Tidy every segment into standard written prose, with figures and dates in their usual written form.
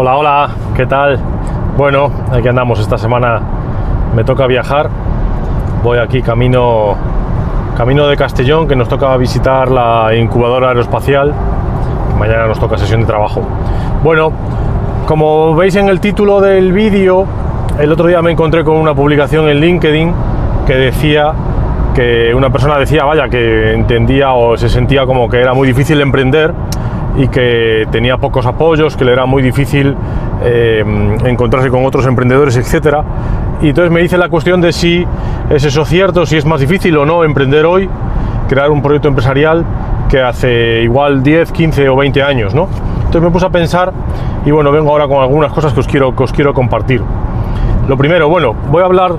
Hola, hola, ¿qué tal? Bueno, aquí andamos. Esta semana me toca viajar. Voy aquí camino de Castellón, que nos toca visitar la incubadora aeroespacial. Mañana nos toca sesión de trabajo. Bueno, como veis en el título del vídeo, el otro día me encontré con una publicación en LinkedIn que decía que una persona decía, vaya, que entendía o se sentía como que era muy difícil emprender y que tenía pocos apoyos, que le era muy difícil encontrarse con otros emprendedores, etcétera. Y entonces me hice la cuestión de si es eso cierto, si es más difícil o no emprender hoy, crear un proyecto empresarial, que hace igual 10, 15 o 20 años, ¿no? Entonces me puse a pensar y bueno, vengo ahora con algunas cosas que os quiero compartir. Lo primero, bueno, voy a hablar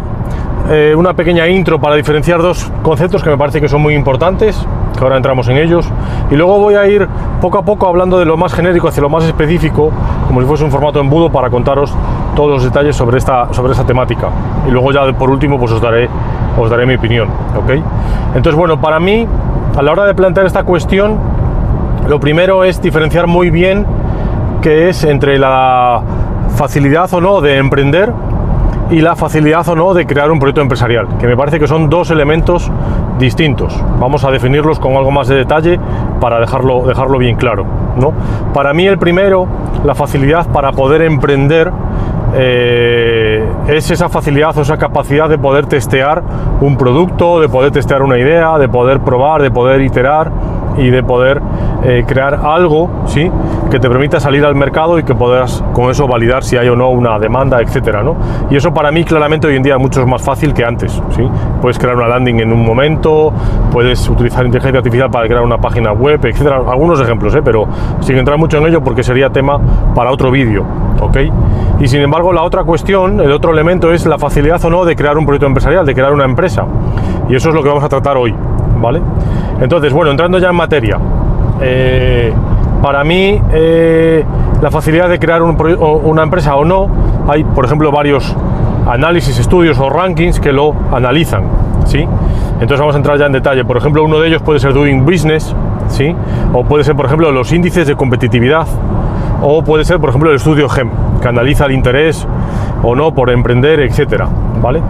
una pequeña intro para diferenciar dos conceptos que me parece que son muy importantes, que ahora entramos en ellos, y luego voy a ir poco a poco hablando de lo más genérico hacia lo más específico, como si fuese un formato embudo, para contaros todos los detalles sobre esta temática, y luego ya por último pues os daré mi opinión, ¿ok? Entonces, bueno, para mí, a la hora de plantear esta cuestión, lo primero es diferenciar muy bien qué es entre la facilidad o no de emprender y la facilidad o no de crear un proyecto empresarial, que me parece que son dos elementos distintos. Vamos a definirlos con algo más de detalle para dejarlo bien claro, ¿no? Para mí el primero, la facilidad para poder emprender, es esa facilidad o esa capacidad de poder testear un producto, de poder testear una idea, de poder probar, de poder iterar y de poder crear algo, ¿sí?, que te permita salir al mercado y que puedas con eso validar si hay o no una demanda, etcétera, ¿no? Y eso para mí claramente hoy en día es mucho más fácil que antes, ¿sí? Puedes crear una landing en un momento, puedes utilizar inteligencia artificial para crear una página web, etcétera. Algunos ejemplos, pero sin entrar mucho en ello porque sería tema para otro vídeo, ¿ok? Y sin embargo, la otra cuestión, el otro elemento es la facilidad o no de crear un proyecto empresarial, de crear una empresa. Y eso es lo que vamos a tratar hoy, ¿vale? Entonces, bueno, entrando ya en materia, para mí la facilidad de crear una empresa o no, hay por ejemplo varios análisis, estudios o rankings que lo analizan, ¿sí? Entonces vamos a entrar ya en detalle. Por ejemplo, uno de ellos puede ser Doing Business, ¿sí? O puede ser, por ejemplo, los índices de competitividad, o puede ser, por ejemplo, el estudio GEM, que analiza el interés o no por emprender, etcétera, ¿vale?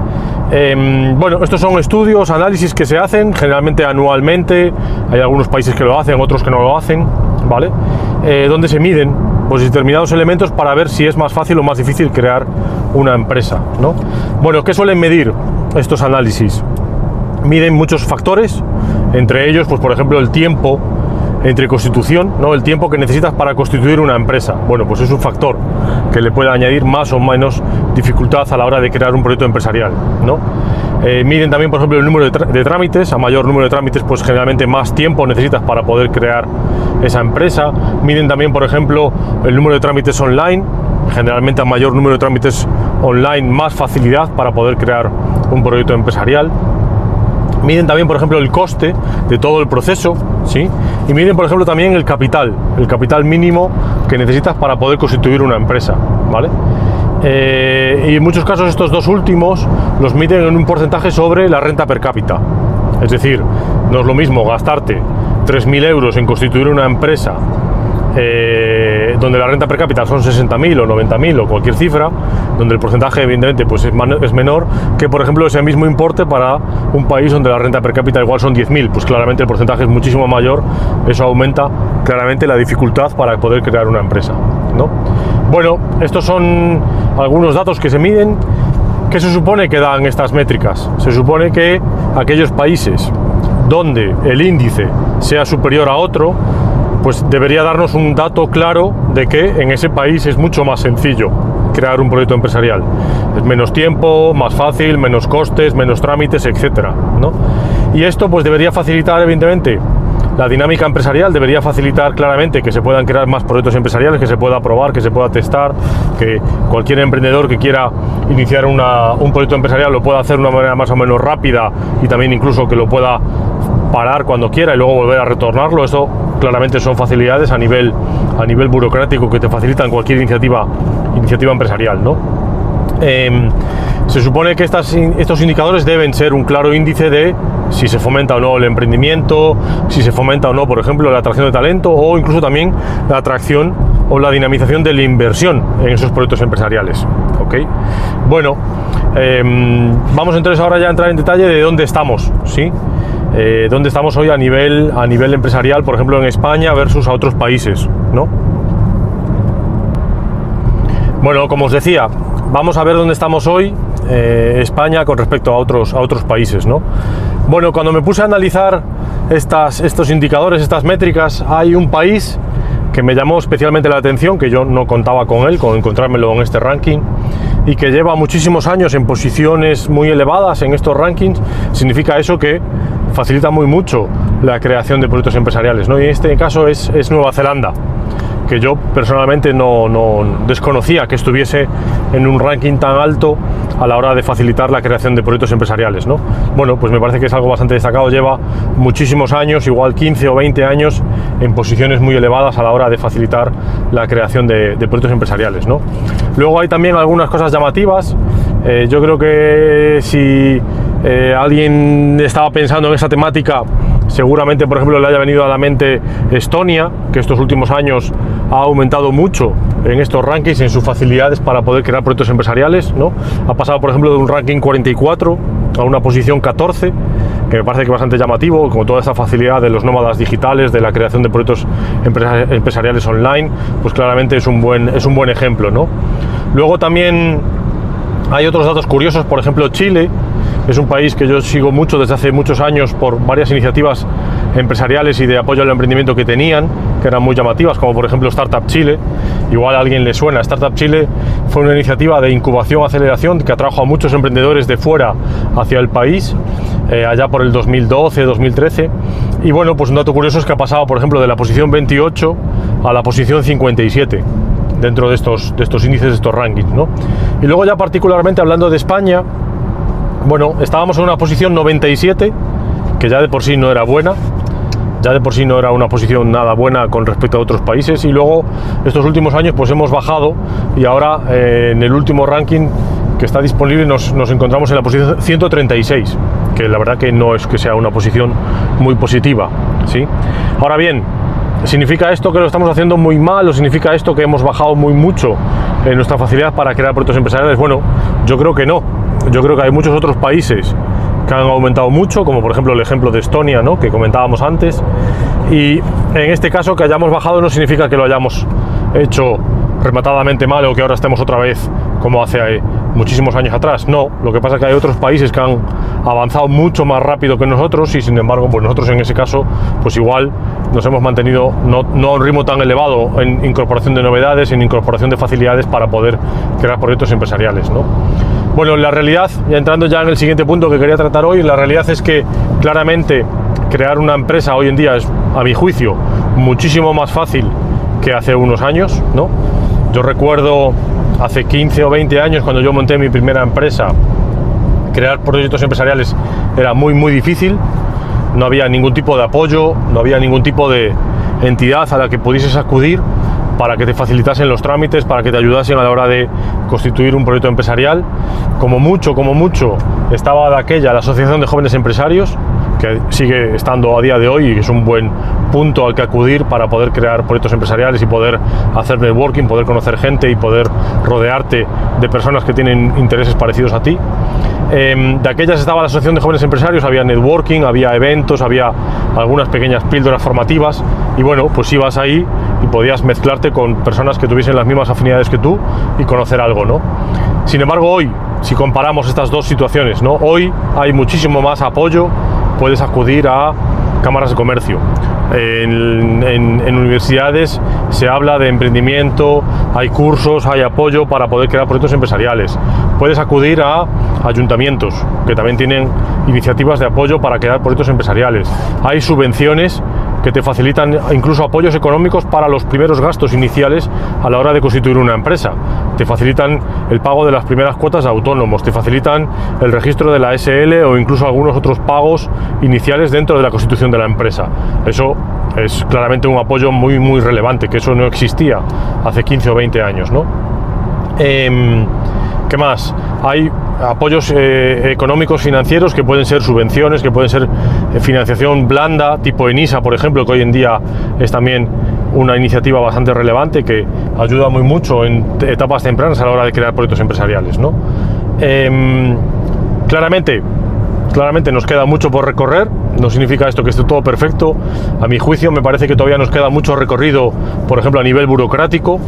Bueno, estos son estudios, análisis que se hacen generalmente anualmente. Hay algunos países que lo hacen, otros que no lo hacen, ¿vale? Donde se miden pues determinados elementos para ver si es más fácil o más difícil crear una empresa, ¿no? Bueno, ¿qué suelen medir estos análisis? Miden muchos factores, entre ellos, pues por ejemplo, el tiempo entre constitución, ¿no? El tiempo que necesitas para constituir una empresa. Bueno, pues es un factor que le puede añadir más o menos dificultad a la hora de crear un proyecto empresarial, ¿no? Miden también, por ejemplo, el número de trámites. A mayor número de trámites, pues generalmente más tiempo necesitas para poder crear esa empresa. Miden también, por ejemplo, el número de trámites online. Generalmente a mayor número de trámites online, más facilidad para poder crear un proyecto empresarial. Miden también, por ejemplo, el coste de todo el proceso, ¿sí? Y miden, por ejemplo, también el capital mínimo que necesitas para poder constituir una empresa, ¿vale? Y en muchos casos estos dos últimos los miden en un porcentaje sobre la renta per cápita. Es decir, no es lo mismo gastarte 3.000 euros en constituir una empresa donde la renta per cápita son 60.000 o 90.000 o cualquier cifra, donde el porcentaje evidentemente pues es menor que, por ejemplo, ese mismo importe para un país donde la renta per cápita igual son 10.000, pues claramente el porcentaje es muchísimo mayor. Eso aumenta claramente la dificultad para poder crear una empresa, ¿no? Bueno, estos son algunos datos que se miden. ¿Qué se supone que dan estas métricas? Se supone que aquellos países donde el índice sea superior a otro, pues debería darnos un dato claro de que en ese país es mucho más sencillo crear un proyecto empresarial. Es menos tiempo, más fácil, menos costes, menos trámites, etcétera, ¿no? Y esto pues debería facilitar evidentemente la dinámica empresarial, debería facilitar claramente que se puedan crear más proyectos empresariales, que se pueda probar, que se pueda testar, que cualquier emprendedor que quiera iniciar un proyecto empresarial lo pueda hacer de una manera más o menos rápida y también incluso que lo pueda parar cuando quiera y luego volver a retornarlo. Eso claramente son facilidades a nivel burocrático que te facilitan cualquier iniciativa empresarial, ¿no? Se supone que estos indicadores deben ser un claro índice de si se fomenta o no el emprendimiento, si se fomenta o no, por ejemplo, la atracción de talento o incluso también la atracción o la dinamización de la inversión en esos proyectos empresariales. ¿Ok? Bueno, vamos entonces ahora ya a entrar en detalle de dónde estamos, ¿sí? Dónde estamos hoy a nivel empresarial, por ejemplo en España versus a otros países, ¿no? Bueno, como os decía, vamos a ver dónde estamos hoy, España con respecto a otros países, ¿no? Bueno, cuando me puse a analizar estos indicadores, estas métricas, hay un país que me llamó especialmente la atención, que yo no contaba con él, con encontrármelo en este ranking, y que lleva muchísimos años en posiciones muy elevadas en estos rankings. Significa eso que facilita muy mucho la creación de proyectos empresariales, ¿no? Y en este caso es Nueva Zelanda, que yo personalmente no desconocía que estuviese en un ranking tan alto a la hora de facilitar la creación de proyectos empresariales, ¿no? Bueno, pues me parece que es algo bastante destacado, lleva muchísimos años, igual 15 o 20 años, en posiciones muy elevadas a la hora de facilitar la creación de proyectos empresariales, ¿no? Luego hay también algunas cosas llamativas. Yo creo que si alguien estaba pensando en esa temática, seguramente, por ejemplo, le haya venido a la mente Estonia, que estos últimos años ha aumentado mucho en estos rankings, en sus facilidades para poder crear proyectos empresariales, ¿no? Ha pasado, por ejemplo, de un ranking 44 a una posición 14, que me parece que es bastante llamativo, con toda esa facilidad de los nómadas digitales, de la creación de proyectos empresariales online, pues claramente es un buen ejemplo, ¿no? Luego también hay otros datos curiosos, por ejemplo, Chile es un país que yo sigo mucho desde hace muchos años por varias iniciativas empresariales y de apoyo al emprendimiento que tenían, que eran muy llamativas, como por ejemplo Startup Chile. Igual a alguien le suena. Startup Chile fue una iniciativa de incubación, aceleración, que atrajo a muchos emprendedores de fuera hacia el país, allá por el 2012, 2013. Y bueno, pues un dato curioso es que ha pasado, por ejemplo, de la posición 28 a la posición 57 dentro de estos índices, de estos rankings, ¿no? Y luego ya particularmente hablando de España, bueno, estábamos en una posición 97, que ya de por sí no era buena, ya de por sí no era una posición nada buena con respecto a otros países, y luego estos últimos años pues hemos bajado, y ahora en el último ranking que está disponible nos encontramos en la posición 136, que la verdad que no es que sea una posición muy positiva, ¿sí? Ahora bien, ¿significa esto que lo estamos haciendo muy mal o significa esto que hemos bajado muy mucho en nuestra facilidad para crear proyectos empresariales? Bueno, yo creo que no. Yo creo que hay muchos otros países que han aumentado mucho, como por ejemplo el ejemplo de Estonia, ¿no?, que comentábamos antes, y en este caso que hayamos bajado no significa que lo hayamos hecho rematadamente mal o que ahora estemos otra vez como hace muchísimos años atrás. No, lo que pasa es que hay otros países que han avanzado mucho más rápido que nosotros, y sin embargo pues nosotros en ese caso pues igual nos hemos mantenido no a un ritmo tan elevado en incorporación de novedades, en incorporación de facilidades para poder crear proyectos empresariales, ¿no? Bueno, la realidad, ya entrando ya en el siguiente punto que quería tratar hoy, la realidad es que claramente crear una empresa hoy en día es, a mi juicio, muchísimo más fácil que hace unos años, ¿no? Yo recuerdo hace 15 o 20 años, cuando yo monté mi primera empresa, crear proyectos empresariales era muy difícil. No había ningún tipo de apoyo, no había ningún tipo de entidad a la que pudieses acudir para que te facilitasen los trámites, para que te ayudasen a la hora de constituir un proyecto empresarial. Como mucho, estaba de aquella la Asociación de Jóvenes Empresarios, que sigue estando a día de hoy y que es un buen punto al que acudir para poder crear proyectos empresariales y poder hacer networking, poder conocer gente y poder rodearte de personas que tienen intereses parecidos a ti. De aquellas estaba la Asociación de Jóvenes Empresarios, había networking, había eventos, había algunas pequeñas píldoras formativas, y bueno, pues ibas ahí y podías mezclarte con personas que tuviesen las mismas afinidades que tú y conocer algo, ¿no? Sin embargo, hoy, si comparamos estas dos situaciones, ¿no?, hoy hay muchísimo más apoyo. Puedes acudir a cámaras de comercio. En universidades se habla de emprendimiento, hay cursos, hay apoyo para poder crear proyectos empresariales. Puedes acudir a ayuntamientos, que también tienen iniciativas de apoyo para crear proyectos empresariales. Hay subvenciones que te facilitan incluso apoyos económicos para los primeros gastos iniciales a la hora de constituir una empresa. Te facilitan el pago de las primeras cuotas de autónomos, te facilitan el registro de la SL o incluso algunos otros pagos iniciales dentro de la constitución de la empresa. Eso es claramente un apoyo muy relevante, que eso no existía hace 15 o 20 años, ¿no? ¿Qué más? Hay apoyos económicos financieros, que pueden ser subvenciones, que pueden ser financiación blanda, tipo ENISA, por ejemplo, que hoy en día es también una iniciativa bastante relevante que ayuda muy mucho en etapas tempranas a la hora de crear proyectos empresariales, ¿no? Claramente nos queda mucho por recorrer, no significa esto que esté todo perfecto. A mi juicio me parece que todavía nos queda mucho recorrido, por ejemplo a nivel burocrático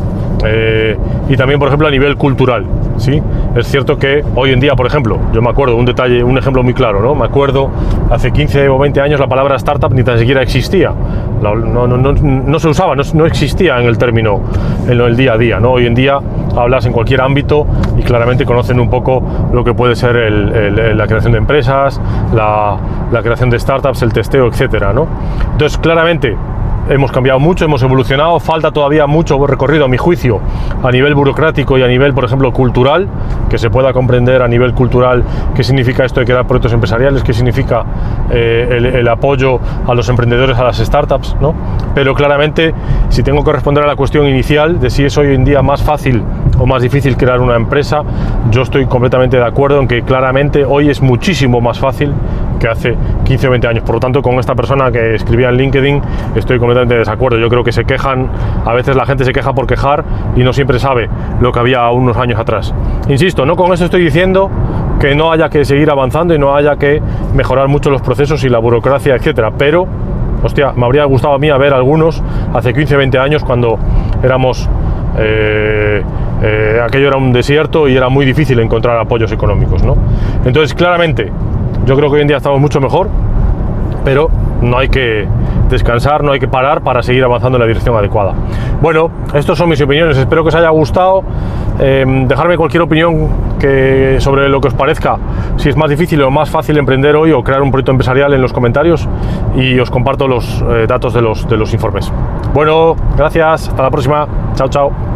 y también por ejemplo a nivel cultural, ¿sí? Es cierto que hoy en día, por ejemplo, yo me acuerdo un ejemplo muy claro, ¿no? Me acuerdo hace 15 o 20 años la palabra startup ni tan siquiera existía, no se usaba, no existía en el término, en el día a día, ¿no? Hoy en día hablas en cualquier ámbito y claramente conocen un poco lo que puede ser la creación de empresas, la creación de startups, el testeo, etcétera, ¿no? Entonces, claramente hemos cambiado mucho, hemos evolucionado, falta todavía mucho recorrido, a mi juicio, a nivel burocrático y a nivel, por ejemplo, cultural, que se pueda comprender a nivel cultural qué significa esto de crear proyectos empresariales, qué significa el apoyo a los emprendedores, a las startups, ¿no? Pero claramente, si tengo que responder a la cuestión inicial de si es hoy en día más fácil o más difícil crear una empresa, yo estoy completamente de acuerdo en que claramente hoy es muchísimo más fácil que hace 15 o 20 años. Por lo tanto, con esta persona que escribía en LinkedIn estoy completamente de desacuerdo. Yo creo que se quejan, a veces la gente se queja por quejar y no siempre sabe lo que había unos años atrás. Insisto, no con eso estoy diciendo que no haya que seguir avanzando y no haya que mejorar mucho los procesos y la burocracia, etcétera, pero hostia, me habría gustado a mí ver algunos hace 15 o 20 años cuando éramos aquello era un desierto y era muy difícil encontrar apoyos económicos, ¿no? Entonces, claramente, yo creo que hoy en día estamos mucho mejor, pero no hay que descansar, no hay que parar para seguir avanzando en la dirección adecuada. Bueno, estas son mis opiniones, espero que os haya gustado. Dejarme cualquier opinión sobre lo que os parezca, si es más difícil o más fácil emprender hoy o crear un proyecto empresarial en los comentarios y os comparto los datos de los informes. Bueno, gracias, hasta la próxima, chao, chao.